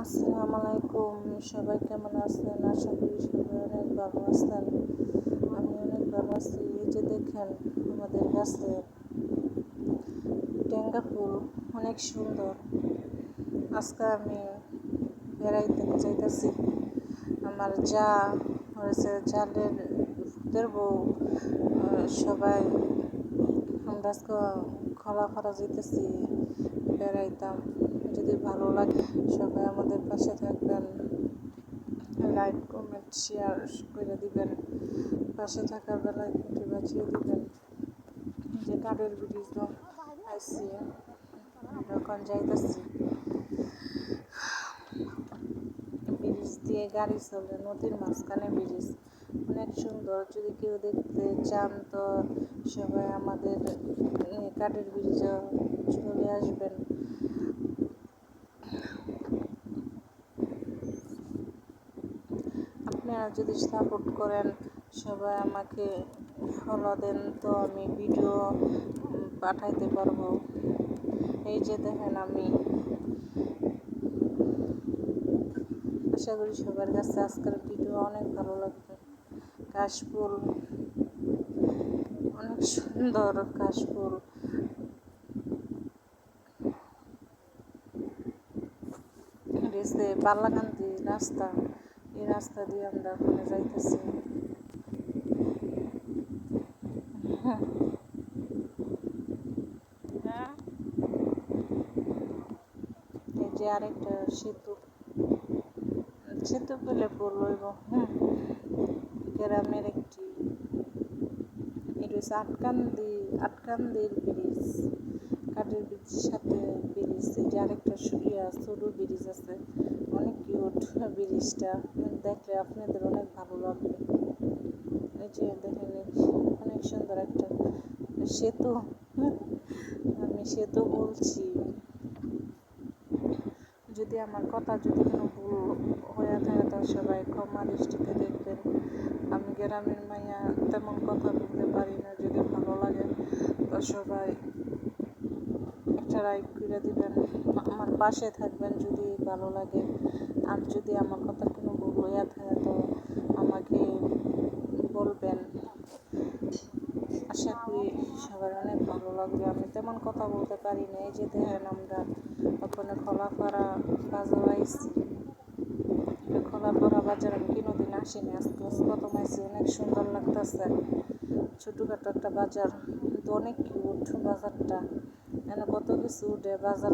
আসসালামু আলাইকুম, সবাই কেমন আছেন? আশা করি সবাই অনেক ভালো আছেন। আমি অনেক ভালো আছি। এই যে দেখেন আমাদের গাছে টেঙ্গা ফুল অনেক সুন্দর। আজকে আমি বেড়াইতে যাইতেছি। আমার যা হয়েছে জালের ভূতের বউ, সবাই আমরা আজকে খোলা করা যেতেছি, বেড়াইতাম। যদি ভালো লাগে সবাই আমাদের পাশে থাকবেন, লাইক কমেন্ট শেয়ার করে দিবেন, পাশে থাকার বেলায় একটু বাঁচিয়ে দিবেন। যে কাঠের ব্রিজ আইসি যখন যাইতেছি, ব্রিজ দিয়ে গাড়ি চলে, নদীর মাঝখানে ব্রিজ অনেক সুন্দর। যদি কেউ দেখতে চান তো সবাই আমাদের কাঠের ব্রিজে চলে আসবেন। আপনারা যদি সাপোর্ট করেন, সবাই আমাকে ফলো দেন, তো আমি ভিডিও পাঠাইতে পারবো। এই যে দেখেন, আমি আশা করি সবার কাছে আজকের ভিডিও অনেক ভালো লাগবে। কাশফুল অনেক সুন্দর, কাশফুল বাল্লাকান্দি রাস্তা, এই রাস্তা দিয়ে আমরা ওখানে যাইতেছি। এই যে আরেকটা সেতু, সেতু পেলে বলব গ্রামের একটি, এটা হচ্ছে আটকান্দির ব্রিজ, কাঠের ব্রিজের সাথে ব্রিজ। এই যে আরেকটা সরু ব্রিজ আছে, অনেক কিউট ব্রিজটা, দেখলে আপনাদের অনেক ভালো লাগবে। এই যে দেখেন অনেক সুন্দর একটা সেতু, আমি সেতু বলছি। যদি আমার কথা যদি কোনো ভুল হয়ে থাকে তো সবাই ক্ষমা দৃষ্টিতে দেখবেন। আমি গ্রামের মাইয়া, তেমন কথা বলতে পারি না। যদি ভালো লাগে তো সবাই একটা লাইক করে দিবেন, আমার পাশে থাকবেন যদি ভালো লাগে। আর যদি আমার কথা কোনো ভুল হয়ে থাকে তো আমাকে বলবেন। আশা করি সবার অনেক ভালো লাগবে। আমি তেমন কথা বলতে পারি না। এই যে দেখেন আমরা ওখানে খোলাপাড়া বাজার আইসি। খোলাপাড়া বাজার আমি কোনোদিন আসিনি, আজকে প্রথম আইসি। অনেক সুন্দর লাগতেছে, ছোটোখাটো একটা বাজার, কিন্তু অনেক কিউট বাজারটা। এখানে কত কিছু উঠে বাজার